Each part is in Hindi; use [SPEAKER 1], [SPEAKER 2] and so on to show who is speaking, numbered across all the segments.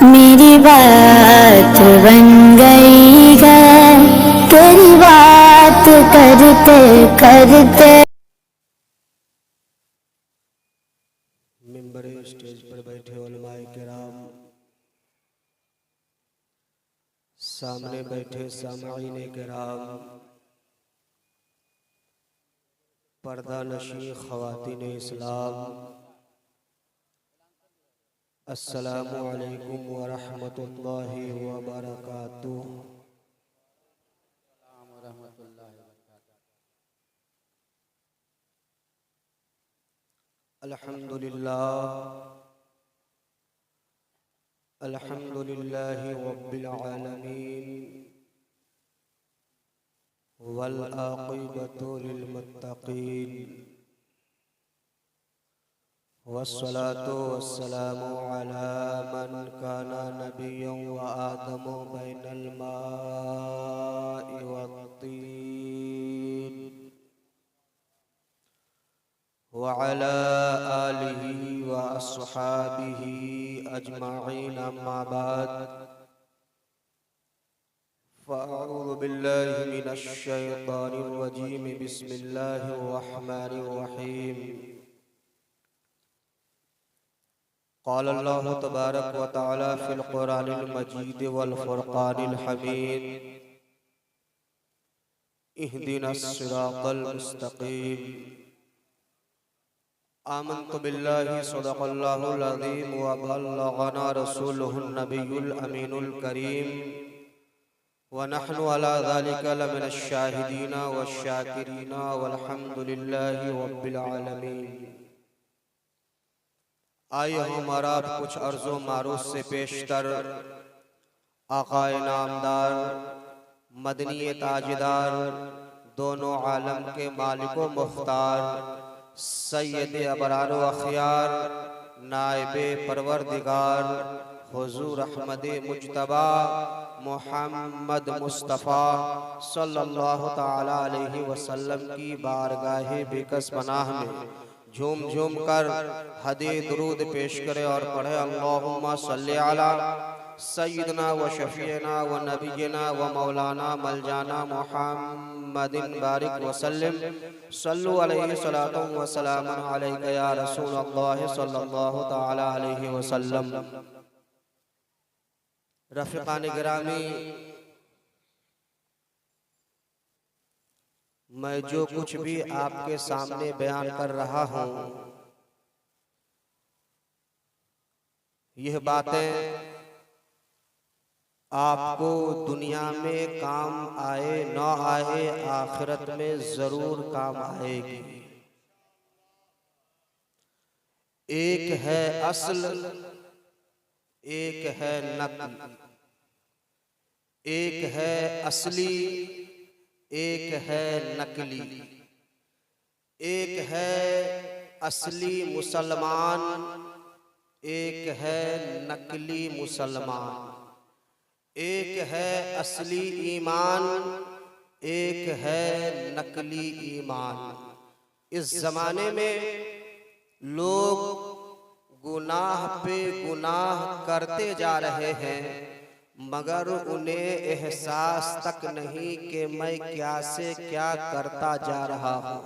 [SPEAKER 1] मेरी बात बन गई है तेरी बात करते करते।
[SPEAKER 2] मिंबर स्टेज पर बैठे उलमाए किराम, सामने बैठे सामाईन किराम, पर्दा नशी ख़वातीन इस्लाम, अस्सलामु अलैकुम व रहमतुल्लाहि व बरकातुहू। अल्हम्दुलिल्लाहि रब्बिल आलमीन वल आक़िबतु लिल मुत्तक़ीन वस्सलातु वस्सलामु अला मन काना नबिय्यन व आदमु बैनल माइ वत्तीन व अला आलिहि व अस्हाबिहि अजमईन, अम्मा बाद, फ़अऊज़ु बिल्लाहि मिनश शैतानिर रजीम, बिस्मिल्लाहिर रहमानिर रहीम। क़ाल अल्लाहु तबारक व तआला फ़िल क़ुरानिल मजीद वल फ़ुरक़ानिल हमीद, इहदिनस सिरातल मुस्तक़ीम। आमन्तु बिल्लाहि सदक़ल्लाहुल अज़ीम व बल्लगना रसूलुहुन नबियुल अमीनुल करीम व नहनु अला ज़ालिका लमिनश शाहिदीना वश्शाकिरीना वल्हम्दुलिल्लाहि रब्बिल आलमीन। आइए हमारा कुछ अर्ज़ो मारूफ़ से पेशतर आक़ाए नामदार मदनी ताजदार दोनों आलम के मालिको मुख्तार सैयद अबरार व अख़यार नाइबे परवरदिगार हुज़ूर अहमद मुज्तबा मुहम्मद मुस्तफ़ा सल्लल्लाहु तआला अलैहि वसल्लम की बारगाहे बेकस पनाह में झूम झूम कर हदे दुरूद पेश करे और पढ़े अल्लाहुम्मा सल्ली अला सय्यिदना व शफ़ीना व नबियना व मौलाना मलजाना मुहम्मदिन बारिक वसल्लम सल्लु अलैहि सलातु व सलामुन अलैका या रसूलल्लाह सल्लल्लाहु तआला अलैहि वसल्लम। रफ़ीक़ान गिरामी, मैं जो कुछ भी आपके सामने बयान कर रहा हूँ, यह बातें आपको दुनिया में काम आए न आए, आखिरत में जरूर काम आएगी। एक है असल, एक है नकल, एक है असली, एक है नकली। एक है असली मुसलमान, एक है नकली मुसलमान। एक है असली ईमान, एक है नकली ईमान। इस ज़माने में लोग गुनाह पे गुनाह करते जा रहे हैं, मगर उन्हें एहसास तक नहीं कि मैं क्या से क्या करता जा रहा हूँ।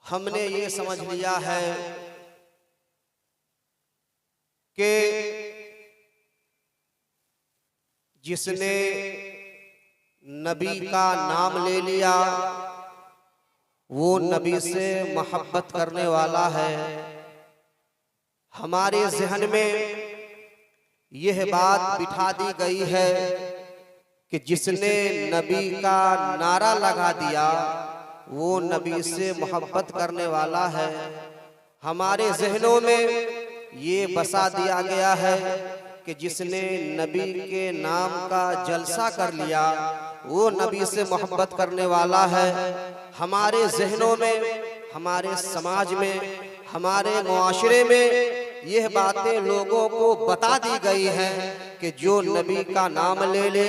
[SPEAKER 2] हमने ये समझ लिया है कि जिसने नबी का नाम ले लिया वो नबी से मोहब्बत करने वाला है। हमारे ज़हन में यह बात बिठा दी गई है कि जिसने नबी का नारा लगा दिया वो नबी से मोहब्बत करने वाला है। हमारे ज़हनों में ये बसा दिया गया है कि जिसने नबी के नाम का जलसा कर लिया वो नबी से मोहब्बत करने वाला है। हमारे ज़हनों में, हमारे समाज में, हमारे मुआशरे में यह बातें लोगों को बता दी गई हैं कि जो नबी का नाम ले ले,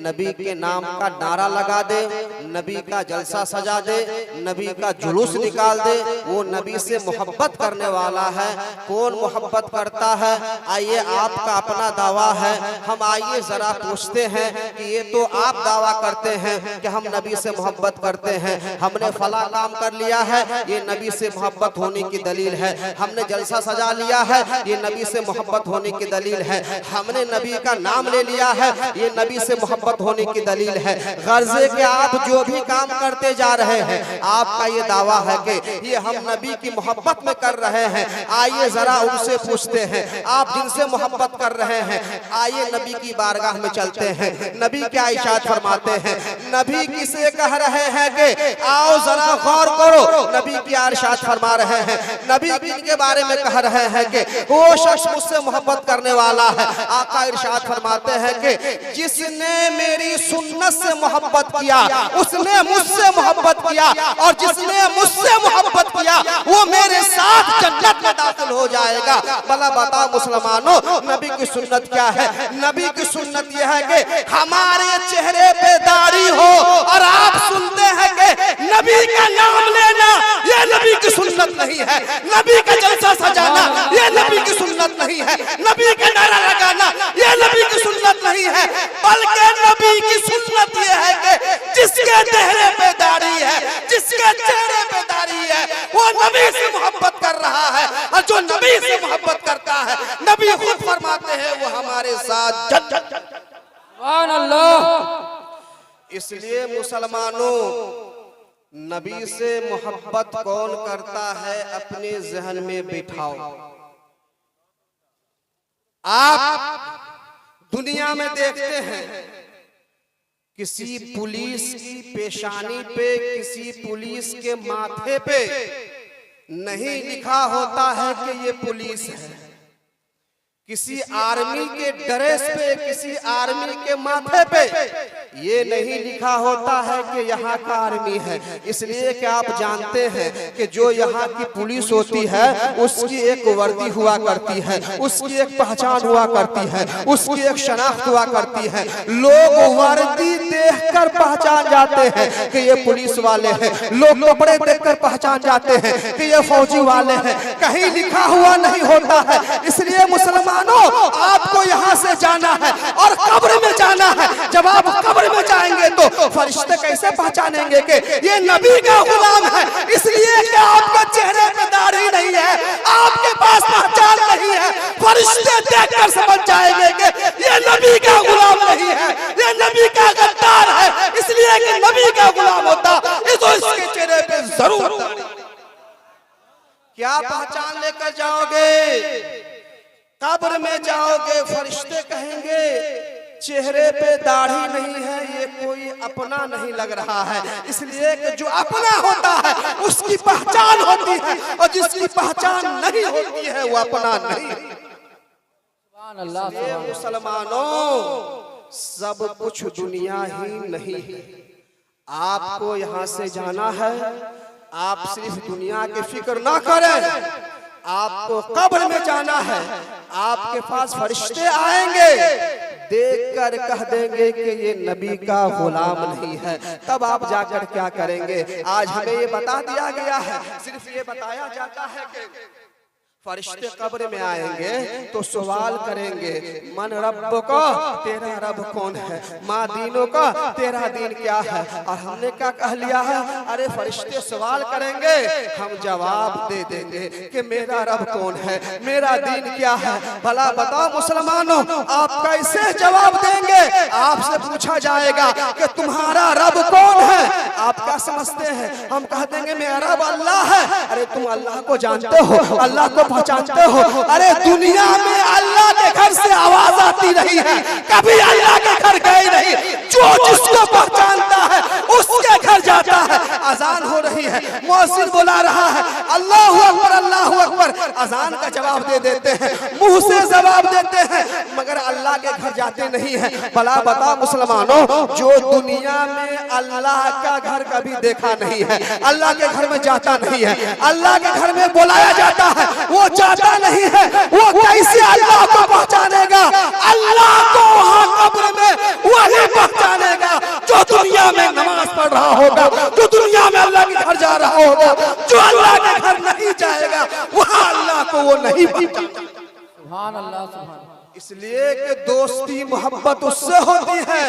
[SPEAKER 2] नबी के नाम का नारा लगा दे, नबी का जलसा सजा दे, नबी का जुलूस निकाल दे, वो नबी से मोहब्बत करने वाला है। कौन मोहब्बत करता है? आइए, आपका अपना दावा है, हम आइए जरा पूछते हैं कि ये तो आप दावा करते हैं कि हम नबी से मोहब्बत करते हैं, हमने फला काम कर लिया है, ये नबी से मोहब्बत होने की दलील है। हमने जलसा सजा लिया है, ये नबी से मोहब्बत होने की दलील है। हमने नबी का नाम ले लिया है, ये नबी से मोहब्बत होने की दलील है। गर्जे के आप जो भी काम करते जा रहे हैं, आपका ये दावा है कि ये हम नबी की मोहब्बत में कर रहे हैं। आइए जरा उनसे पूछते हैं, आप जिनसे मोहब्बत कर रहे हैं, आइए नबी की बारगाह में चलते हैं। नबी क्या इरशाद फरमाते हैं? नबी किसे कह रहे हैं कि आओ जरा गौर करो, नबी क्या इरशाद फरमा रहे हैं? नबी इनके बारे में कह रहे हैं कि वो शख्स मुझसे मोहब्बत करने वाला है। आका इरशाद फरमाते हैं कि जिसने मेरी सुन्नत से मोहब्बत किया उसने मुझसे मोहब्बत किया, और जिसने मुझसे मोहब्बत किया वो मेरे साथ जन्नत में दाखिल हो जाएगा। भला बताओ मुसलमानों, नबी की सुन्नत क्या है? नबी की सुन्नत यह है कि हमारे चेहरे पे दाढ़ी हो और आप सुनते हैं कि नबी का नाम लेना, यह नबी की सुन्नत नहीं है। नबी का जलसा सजाना, यह नबी की सुन्नत नहीं है। नबी का नारा लगाना, यह नबी की सुन्नत नहीं है। बल्कि नबी की सुन्नत यह है कि जिसके चेहरे पे दाढ़ी है, जिसके चेहरे पे दाढ़ी है, वो नबी से मोहब्बत कर रहा है। और जो नबी से मोहब्बत करता है, नबी खुद फरमाते हैं वो हमारे साथ जन्नत। सुभान अल्लाह। इसलिए मुसलमानों, नबी से मोहब्बत कौन करता है अपने जहन में बिठाओ। आप दुनिया में देखते हैं किसी पुलिस की पेशानी पे, किसी पुलिस के माथे पे नहीं लिखा होता है कि ये पुलिस है। किसी आर्मी के ड्रेस पे, किसी आर्मी के माथे पे ये नहीं लिखा होता है कि यहाँ का आर्मी है। इसलिए कि आप जानते हैं कि जो यहाँ की पुलिस होती है उसकी एक वर्दी हुआ करती है, उसकी एक पहचान हुआ करती है, उसकी एक शनाख्त हुआ करती है। लोग वर्दी देखकर पहचान जाते हैं कि ये पुलिस वाले हैं, लोग कपड़े देखकर पहचान जाते हैं कि ये फौजी वाले हैं। कहीं लिखा हुआ नहीं होता है। इसलिए मुसलमान आपको यहाँ से जाना है और कब्र में जाना है। जब आप कब्र में जाएंगे तो फरिश्ते कैसे पहचानेंगे कि ये नबी का गुलाम है? इसलिए कि आपके चेहरे पे दाढ़ी नहीं है, आपके पास पहचान नहीं है। फरिश्ते देखकर समझ जाएंगे कि ये नबी का गुलाम नहीं है, ये नबी का गद्दार है। इसलिए कि नबी का गुलाम होता तो इसके चेहरे पे जरूर क्या पहचान लेकर जाओगे? कब्र में जाओगे, फरिश्ते कहेंगे चेहरे पे दाढ़ी नहीं है, ये कोई अपना नहीं लग रहा है। इसलिए कि जो अपना होता है उसकी पहचान होती है, और जिसकी पहचान नहीं होती है वो अपना नहीं। ये मुसलमानों, सब कुछ दुनिया ही नहीं है। आपको यहाँ से जाना है, आप सिर्फ दुनिया की फिक्र ना करें। आपको कब्र में जाना है, आपके पास फरिश्ते आएंगे, देखकर कह देंगे कि ये नबी का गुलाम नहीं है। तब आप जाकर क्या करेंगे? आज हमें ये बता दिया गया है, सिर्फ ये बताया जाता है कि फरिश्ते कब्र में आएंगे तो सवाल करेंगे, मन रब का, तेरा रब कौन है? माँ दीनों का, तेरा दीन क्या है? और हमने क्या कह लिया है? अरे फरिश्ते सवाल करेंगे, हम जवाब दे देंगे कि मेरा रब कौन है, मेरा दीन क्या है। भला बताओ मुसलमानों, आप कैसे जवाब देंगे? आपसे पूछा जाएगा कि तुम्हारा रब कौन है? आप क्या समझते हैं? हम कह देंगे मेरा रब अल्लाह है। अरे तुम अल्लाह को जानते हो, अल्लाह को पहचानते हो? अरे दुनिया में अल्लाह के घर से आवाज आती रही है, कभी अल्लाह के घर गए नहीं। जो जिसको पहचानता है उसके घर जाता है। अजान हो रही है, मुअज्जिन बुला रहा है, अल्लाहु अकबर, अल्लाहु अकबर। अजान का जवाब दे देते हैं, मुंह से जवाब देते हैं, मगर अल्लाह के घर जाते नहीं है। भला बताओ मुसलमानों, जो दुनिया में अल्लाह का घर कभी देखा नहीं है, अल्लाह के घर में जाता नहीं है, अल्लाह के घर में बुलाया जाता है, वो जाता नहीं है, वो कैसे अल्लाह को पहचानेगा? अल्लाह को को वो नहीं पहचानता।
[SPEAKER 3] सुभान अल्लाह, सुभान अल्लाह।
[SPEAKER 2] इसलिए कि दोस्ती मोहब्बत उससे होती है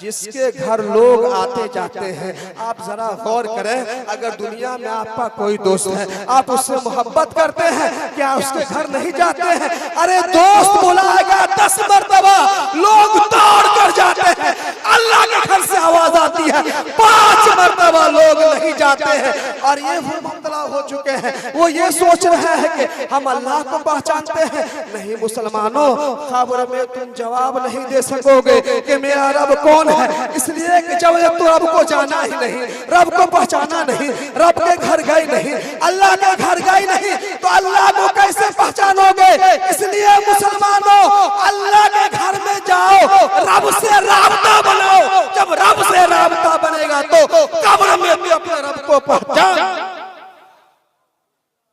[SPEAKER 2] जिसके घर लोग आते जाते हैं। आप जरा गौर करें, अगर दुनिया में आपका कोई दोस्त है, आप उससे मोहब्बत करते हैं, क्या उसके घर नहीं जाते हैं? अरे दोस्त बुलाएगा 10 मरतबा, लोग दौड़ कर जाते हैं। अल्लाह के घर से आवाज आती है, 5 मरतबा लोग नहीं जाते हैं। और ये वो मुब्तला हो चुके हैं, वो ये सोच रहे हैं कि हम अल्लाह को पहचानते हैं। नहीं मुसलमानों, खबर में तुम जवाब नहीं दे सकोगे कि मेरा रब कौन है, इसलिए कि जब तक तो रब को जाना ही नहीं, रब को पहचाना नहीं, रब के घर गए नहीं, अल्लाह के घर गए नहीं, तो अल्लाह को कैसे पहचानोगे? इसलिए मुसलमानों, अल्लाह के घर में जाओ, रब से राबता बनाओ। जब रब से राबता बनेगा तो कब्र में भी अपने रब को पहचान।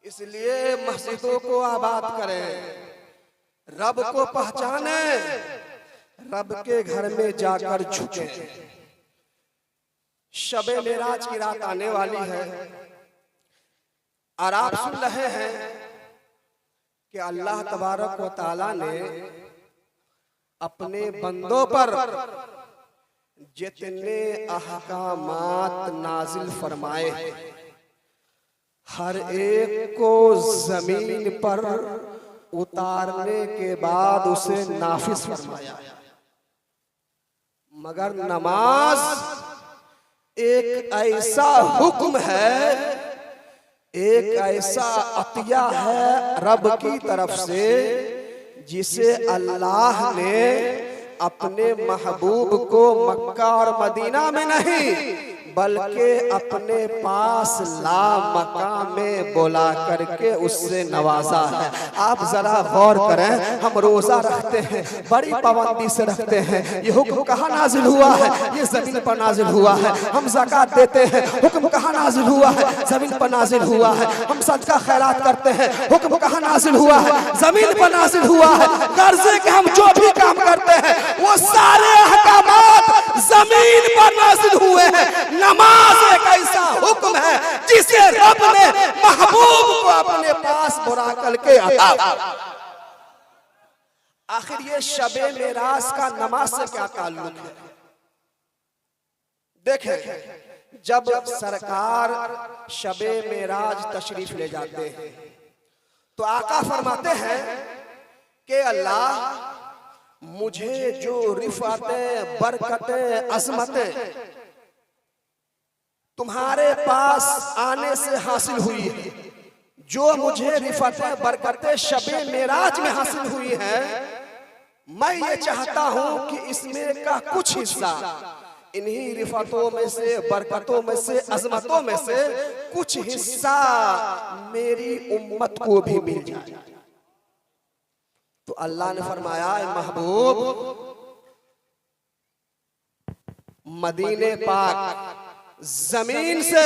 [SPEAKER 2] इसलिए मस्जिदों को आबाद करें, रब को पहचाने, रब के घर में जाकर झुके। शबे मेराज की रात आने वाली है और आप सुन रहे हैं कि अल्लाह तबारक व तआला ने अपने बंदों पर जितने अहकामात नाजिल फरमाए, हर एक को जमीन पर उतारने के बाद उसे नाफिज फरमाया। मगर नमाज एक ऐसा हुक्म है, एक ऐसा अतिया है रब की तरफ से, जिसे अल्लाह ने अपने महबूब को मक्का और मदीना में नहीं बल्कि अपने पास ला मकाम में बुला करके उससे नवाजा है। आप जरा गौर करें, हम रोजा रखते हैं, बड़ी पाबंदी से रखते हैं। ये हुक्म कहाँ नाजिल हुआ है? ये जमीन पर नाजिल हुआ है। हम ज़कात देते हैं, हुक्म कहाँ नाजिल हुआ है? जमीन पर नाजिल हुआ है। हम सदका खैरात करते हैं, हुक्म कहाँ नाजिल हुआ है? जमीन पर नाजिल हुआ है। कर्जे के हम जो भी काम करते हैं वो सारे अहकामात जमीन पर नाजिल हुए हैं। नमाज एक ऐसा हुक्म है जिसे रब ने महबूब को अपने पास बुला करके अता। आखिर ये शबे मेराज का नमाज से क्या ताल्लुक है? देखें, जब सरकार शबे मेराज तशरीफ ले जाते हैं तो आका फरमाते हैं कि अल्लाह मुझे जो रिफातें, बरकतें, अज़मतें तुम्हारे पास आने से हासिल हुई है, जो मुझे रिफातें, बरकतें शबे मेराज में हासिल हुई है, मैं ये चाहता हूं कि इसमें का कुछ हिस्सा इन्हीं रिफातों में से, बरकतों में से, अज़मतों में से कुछ हिस्सा मेरी उम्मत को भी मिल जाए। तो अल्लाह ने फरमाया, महबूब मदीने पाक जमीन से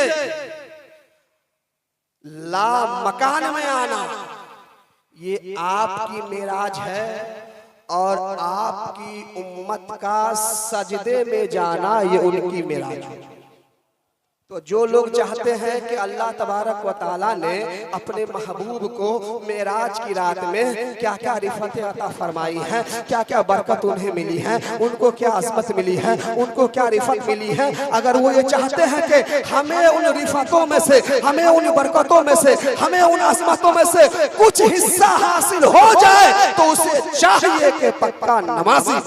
[SPEAKER 2] ला मकान में आना ये आपकी मेराज है, और आपकी उम्मत का सजदे में जाना ये उनकी मेराज है। तो जो लोग चाहते हैं कि अल्लाह तबारक व ताला ने अपने महबूब को मेराज की रात में क्या क्या रिफतें अता फरमाई हैं, क्या क्या बरकत उन्हें मिली है, उनको क्या अज़मत मिली है, उनको क्या रिफत मिली है, अगर वो ये चाहते हैं कि हमें उन रिफतों में से, हमें उन बरकतों में से, हमें उन अज़मतों में से कुछ हिस्सा हासिल हो जाए, तो उसे चाहिए कि पक्का नमाजी।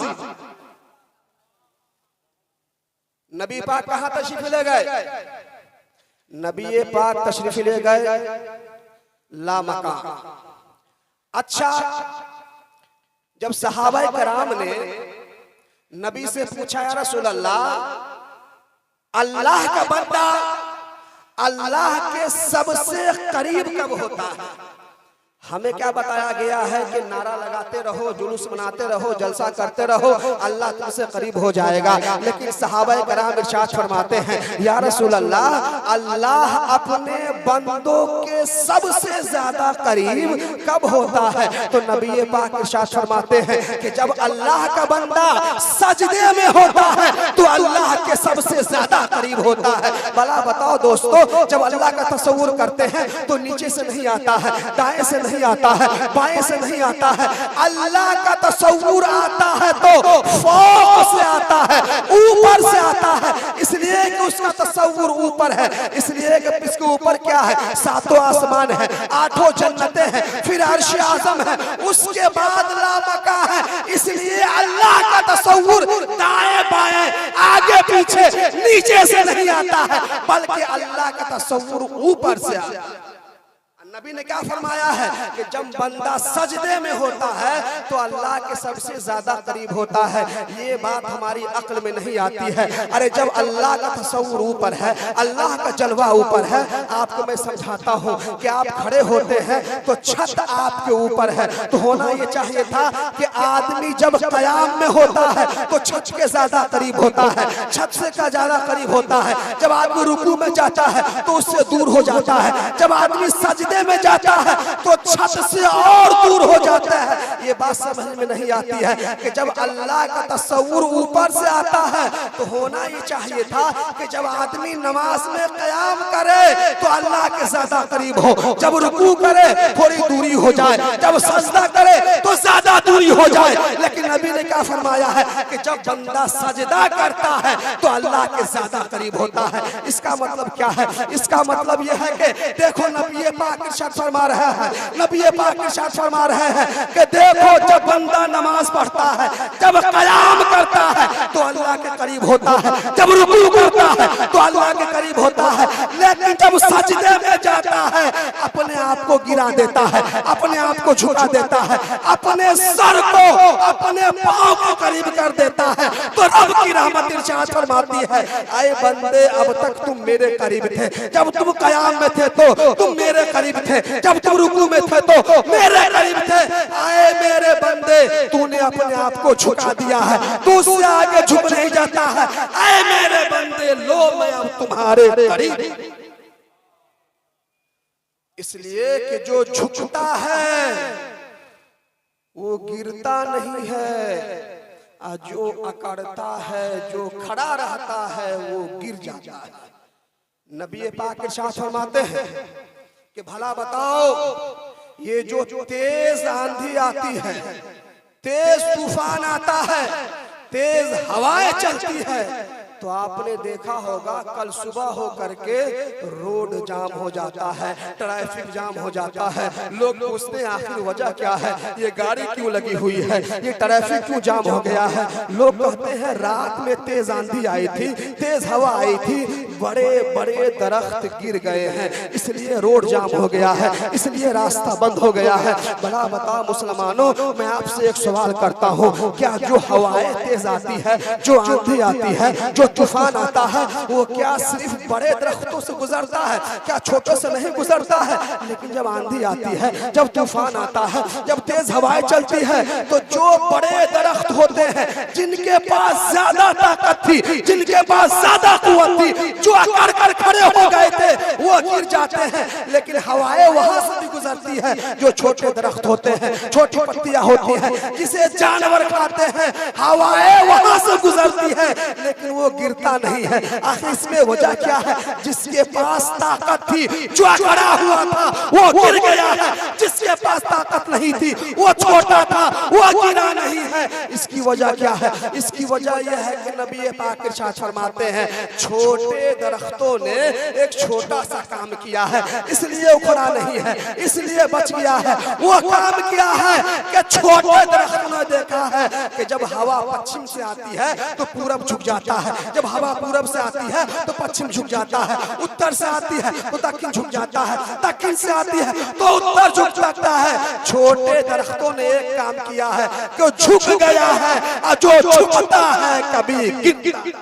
[SPEAKER 2] नबी पाक कहाँ तशरीफ ले गए? नबी पाक तशरीफ ले गए ला मकाम। अच्छा, जब सहाबा कराम ने नबी से पूछा, या रसूल अल्लाह, अल्लाह का बंदा अल्लाह के सबसे करीब कब होता है? हमें क्या बताया गया है कि नारा लगाते रहो, जुलूस मनाते रहो, जलसा करते रहो, अल्लाह तुमसे करीब हो जाएगा। लेकिन सहाबा कराम इरशाद फरमाते हैं, या रसूल अल्लाह, अल्लाह अपने बंदों के सबसे ज्यादा करीब कब होता है? तो नबी पाक इरशाद फरमाते हैं कि जब अल्लाह का बंदा सजदे में होता है तो अल्लाह के सबसे ज्यादा करीब होता है। भला बताओ दोस्तों, जब अल्लाह का तसव्वुर करते हैं तो नीचे से नहीं आता है, दाएं से नहीं
[SPEAKER 4] नहीं आता है, बाएं से नहीं आता है। अल्लाह का तसव्वुर आता है तो फौक से आता है, ऊपर से आता है, इसलिए कि उसका तसव्वुर ऊपर है, इसलिए कि इसके ऊपर क्या है, सातों आसमान है, आठों जन्नतें हैं, फिर अर्श आज़म है, उसके बाद लामका है। इसलिए अल्लाह का तसव्वुर दाएं बाएं आगे पीछे नीचे से नहीं आता है, बल्कि अल्लाह का तसव्वुर ऊपर से आता है। नबी ने क्या फरमाया है कि जब बंदा सजदे में होता है तो अल्लाह के सबसे ज्यादा करीब होता है। ये बात हमारी अक्ल में नहीं आती है। अरे जब अल्लाह का तसव्वुर ऊपर है, अल्लाह का जलवा ऊपर है, आपको मैं समझाता हूँ कि आप खड़े होते हैं तो छत आपके ऊपर है, तो होना ये चाहिए था कि आदमी जब कयाम में होता है तो छत के ज्यादा करीब होता है, छत से का ज्यादा करीब होता है। जब आदमी रुकू में जाता है तो उससे दूर हो जाता है, जब आदमी सजदे में जाता है तो छत से और दूर हो जाता है। ये बात समझ में नहीं आती है कि जब अल्लाह का तसव्वुर ऊपर से आता है तो होना ये चाहिए था कि जब आदमी नमाज में क़याम करे तो अल्लाह के ज्यादा करीब हो, जब रुकू करे थोड़ी दूरी हो जाए, जब सजदा करे तो ज्यादा दूरी हो जाए। लेकिन नबी ने क्या फरमाया है कि जब बंदा सजदा करता है तो अल्लाह के ज्यादा करीब होता है। इसका मतलब क्या है? इसका मतलब यह है कि देखो नबी पाक इरशाद फरमा रहे हैं, नबी पाक इरशाद फरमा रहे हैं कि देखो जब बंदा नमाज पढ़ता है, जब क़याम करता है तो अल्लाह के करीब होता है, जब रुकू करता है तो अल्लाह के करीब होता है। लेकिन जब सजदे में जाता है अपने आप को गिरा देता है, अपने आप को झुका देता है, अपने सर को अपने पांव को करीब कर देता है, तो रब की रहमत इरशाद फरमाती है, आए बंदे अब तक तुम मेरे करीब थे, जब तुम क़याम में थे तो तुम मेरे करीब थे, जब तुम रुकू में थे तो मेरे करीब थे। आए मेरे बंदे तूने अपने आप को झुका दिया है, तू उससे आगे झुक नहीं जाता है। आए मेरे बंदे लो मैं अब तुम्हारे करीब। इसलिए कि जो झुकता है वो गिरता नहीं है, जो अकड़ता है, जो खड़ा रहता है वो गिर जाता है। नबी पाक इरशाद फरमाते हैं कि भला बताओ ये जो तेज आंधी आती है, तेज तूफान आता है, तेज हवाएं चलती है, तो आपने देखा होगा कल सुबह हो करके रोड जाम हो जाता है, ट्रैफिक जाम हो जाता है। लोग पूछते हैं आखिर वजह क्या है, ये गाड़ी क्यों लगी हुई है, ये ट्रैफिक क्यों जाम हो गया है। लोग कहते हैं रात में तेज आंधी आई थी, तेज हवा आई थी, बड़े बड़े दरख्त गिर गए हैं, इसलिए रोड जाम हो गया है, इसलिए रास्ता बंद हो गया है। भला बताओ मुसलमानों, मैं आपसे एक सवाल करता हूँ, क्या जो हवाएं तेज आती है, जो आंधी आती है, जो तूफान आता है, वो क्या सिर्फ बड़े दरख्तों से गुजरता है, क्या छोटों से नहीं गुजरता है? लेकिन जब आंधी आती है, जब तूफान आता है, जब तेज हवाएं चलती है, तो जो बड़े दरख्त होते हैं, जिनके पास ज्यादा ताकत थी, जिनके पास ज्यादा कुव्वत थी, जो अकड़ कर खड़े हो गए थे, वो गिर जाते हैं। लेकिन हवाएं वहां से भी गुजरती है, जो छोटे दरख्त होते हैं, छोटी पत्तियां होती हैं, जिसे जानवर खाते हैं, हवाएं वहां से गुजरती है, लेकिन वो गिरता नहीं है। आखिर इसमें वजह क्या है? जिसके पास ताकत थी, जो खड़ा हुआ था, वो गिर गया है, जिसके पास ताकत नहीं थी, वो छोटा था, वो गिरा नहीं है। इसकी वजह क्या है? इसकी वजह यह है कि नबी पाक इरशाद फरमाते हैं, छोटे दरख्तों ने एक छोटा सा काम किया है, इसलिए उखड़ा नहीं है, इसलिए बच गया है। वो काम किया है कि छोटे दरख्तों ने देखा है कि जब हवा पश्चिम से आती है तो पूरब झुक जाता है, जब हवा पूरब से आती है तो पश्चिम झुक जाता है, उत्तर से आती है तो दक्षिण झुक जाता है, दक्षिण से आती है तो उत्तर झुक जाता है। छोटे दरख्तों ने एक काम किया है कि झुक गया है, और जो झुकता है कभी गिरता।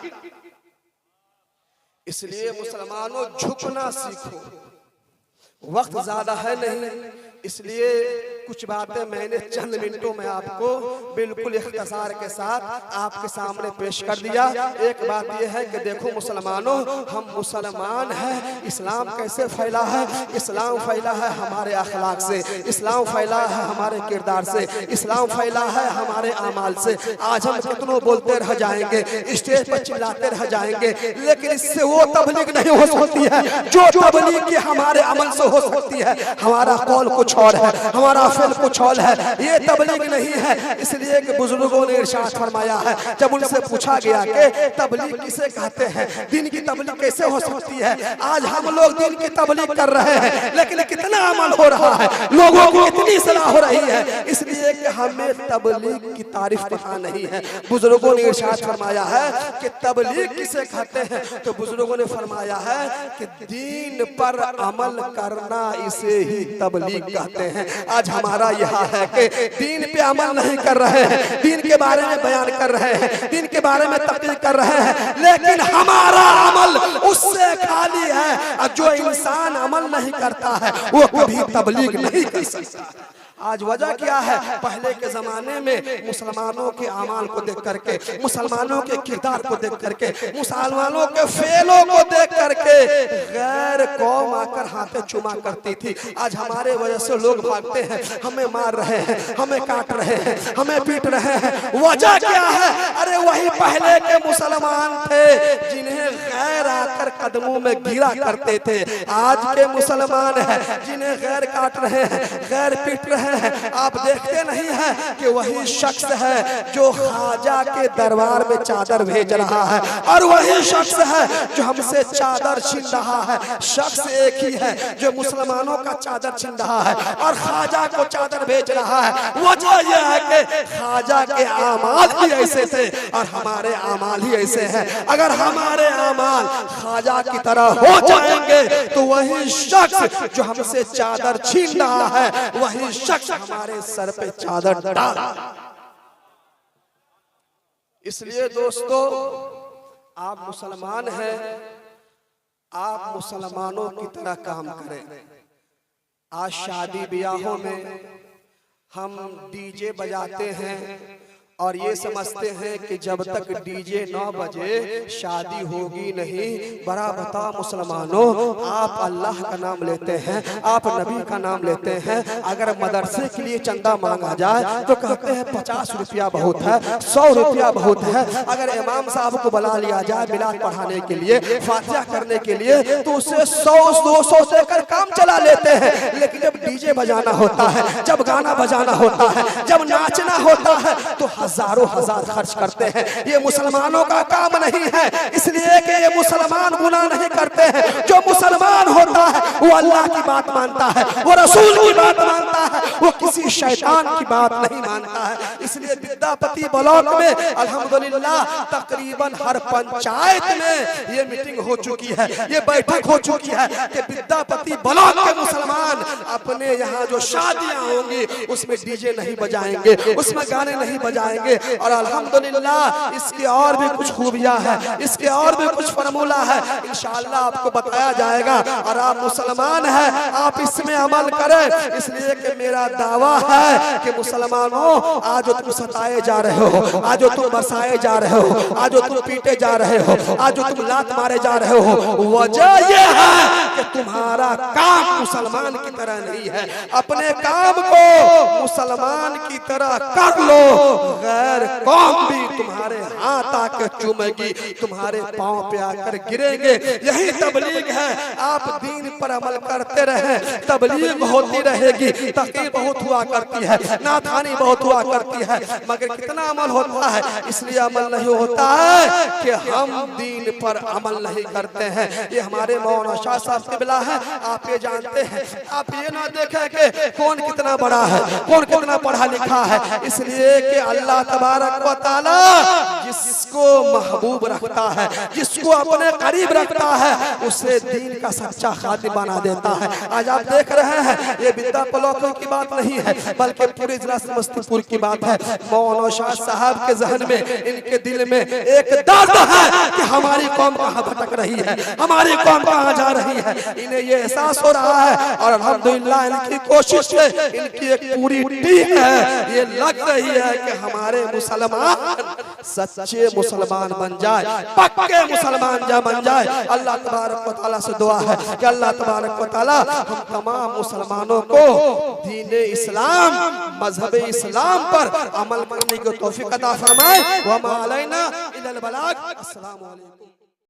[SPEAKER 4] इसलिए मुसलमानों झुकना सीखो, वक्त ज्यादा है नहीं, इसलिए कुछ बातें मैंने चंद मिनटों में आपको बिल्कुल इख्तिसार के साथ आपके सामने पेश कर दिया। एक बात यह है कि देखो मुसलमानों, हम मुसलमान हैं। इस्लाम कैसे फैला है? इस्लाम फैला है हमारे अखलाक से, इस्लाम फैला है हमारे किरदार से, इस्लाम फैला है हमारे आमाल से। आज हम कितनों बोलते रह जाएंगे, स्टेज पर चिल्लाते रह जाएंगे, लेकिन इससे वो तबलीग नहीं हो सकती है जो तबलीग की हमारे अमल से हो सकती है। हमारा कौल कुछ और है, हमारा फिल कुछ और है, ये तबलीग नहीं है। इसलिए कि बुजुर्गों ने इरशाद फरमाया है, जब उनसे पूछा गया कि तबलीग किसे कहते हैं, दिन की तबलीग कैसे हो सकती है? आज हम लोग दिन की तबलीग कर रहे हैं, लेकिन कितना अमल हो रहा है, लोगों की कितनी सलाह हो रही है, इसलिए कि हमें तबलीग की तारीफ पता नहीं है। बुजुर्गों ने इरशाद फरमाया है कि तबलीग किसे कहते हैं, तो बुजुर्गों ने फरमाया है कि दीन पर अमल करना, इसे ही तबलीग कहते हैं। आज हमारा यह है कि दीन पे अमल नहीं कर रहे हैं, दीन के बारे में बयान कर रहे हैं, दीन के बारे में तकरीर कर रहे हैं, लेकिन हमारा अमल उससे खाली है। और जो इंसान अमल नहीं करता है वो कभी तबलीग नहीं कर सकता। आज वजह क्या है? पहले के जमाने में मुसलमानों के अमाल को देख करके, मुसलमानों के किरदार को देख करके, मुसलमानों के फेलों को देख करके गैर कौम आकर हाथे चुमा करती थी। आज हमारे वजह से लोग भागते हैं, हमें मार रहे हैं, हमें काट रहे हैं, हमें पीट रहे हैं। वजह क्या है? अरे वही पहले के मुसलमान थे जिन्हें गैर आकर कदमों में गिरा करते थे। आज के मुसलमान हैं जिन्हें गैर काट रहे हैं, गैर पीट रहे हैं। आप देखते नहीं हैं कि वही शख्स है जो ख्वाजा के दरबार में चादर भेज रहा है, और वही शख्स है जो हमसे चादर छीन रहा है। शख्स एक ही है जो मुसलमानों का चादर छीन रहा है और ख्वाजा को चादर भेज रहा है। वजह यह है कि ख्वाजा के आमाल ही ऐसे थे और हमारे आमाल ही ऐसे हैं। अगर हमारे आमाल ख्वाजा की तरह हो जाएंगे तो वही शख्स जो हमसे चादर छीन रहा है, वही शख्स हमारे सर पे चादर डाल। इसलिए दोस्तों, आप मुसलमान हैं, आप मुसलमानों की तरह काम करें। आज शादी ब्याहों में हम डीजे बजाते हैं और ये समझते हैं कि जब तक डीजे 9 बजे शादी होगी नहीं। बड़ा बता मुसलमानों, आप अल्लाह का नाम लेते हैं, आप नबी का नाम लेते हैं। अगर मदरसे के लिए चंदा मांगा जाए तो कहते हैं 50 रुपया बहुत है, 100 रुपया बहुत है। अगर इमाम साहब को बुला लिया जाए मिलाद पढ़ाने के लिए, फातिहा करने के लिए, तो उससे 100-200 देकर काम चला लेते हैं। लेकिन जब डीजे बजाना होता है, जब गाना बजाना होता है, जब नाचना होता है, तो हजारों हजार खर्च करते हैं। ये मुसलमानों का काम नहीं है, इसलिए कि ये मुसलमान गुनाह नहीं करते हैं। जो मुसलमान होता है वो अल्लाह की बात मानता है, वो रसूल की बात मानता है, वो किसी शैतान की बात नहीं मानता है। इसलिए विद्यापति ब्लॉक में अल्हम्दुलिल्लाह तकरीबन हर पंचायत में ये मीटिंग हो चुकी है, ये बैठक हो चुकी है कि विद्यापति ब्लॉक के मुसलमान अपने यहाँ जो शादियां होंगी उसमें डीजे नहीं बजाएंगे, उसमें गाने नहीं बजाएंगे। और अल्हम्दुलिल्लाह इसके और भी कुछ खूबियां हैं, इसके और भी कुछ फॉर्मूला है, इंशाअल्लाह आपको बताया जाएगा। और आप मुसलमान हैं, आप इसमें अमल करें। इसलिए कि मेरा दावा है कि मुसलमानों, आज जो तुम सताए जा रहे हो, आज जो तुम बसाए जा रहे हो, आज जो तुम पीटे जा रहे हो, आज जो तुम लात मारे जा रहे हो, वजह यह है कि तुम्हारा काम मुसलमान की तरह नहीं है। अपने काम को मुसलमान की तरह कर लो, गैर कौम भी तुम्हारे हाथ आकर चूमेगी, तुम्हारे पांव पे आकर गिरेंगे। यही तबलीग है। आप दीन पर अमल करते रहे, तबलीग होती रहेगी। तकरीर बहुत हुआ करती है, नाथानी बहुत हुआ करती है, मगर कितना अमल होता है? इसलिए अमल नहीं होता है कि हम दीन पर अमल नहीं करते हैं। ये हमारे मौलाना शाह साहब क़िबला है, आप ये जानते हैं। आप ये ना देखें कि कौन कितना बड़ा है, कौन कितना पढ़ा लिखा है, इसलिए कि अल्लाह तबारक व तआला जिसको महबूब रखता है, जिसको अपने करीब रखता है, उसे दीन का सच्चा खादिम बना देता है। आज आप देख रहे हैं ये बिद्दा पलौकों की बात नहीं है, बल्कि पूरे जिला समस्तीपुर की बात है। मौलाना शाह साहब के जहन में, इनके दिल में एक दर्द है कि हमारी कौम कहाँ भटक रही है, हमारी कौम कहाँ जा रही है। इन्हें ये एहसास हो रहा है और अल्हम्दुलिल्लाह इनकी कोशिश से इनकी एक पूरी टीम है, ये लग रही है कि हमारे मुसलमान सच्चे मुसलमान बन जाए, पक्के मुसलमान बन जाए। अल्लाह तबारक व तआला से दुआ है कि अल्लाह तबारक व तआला हम तमाम मुसलमानों को दीन इस्लाम, मजहब इस्लाम पर अमल करने की तौफीक अता फरमाए। व मा अलैना इल्लल बलाग। अस्सलामु अलैकुम।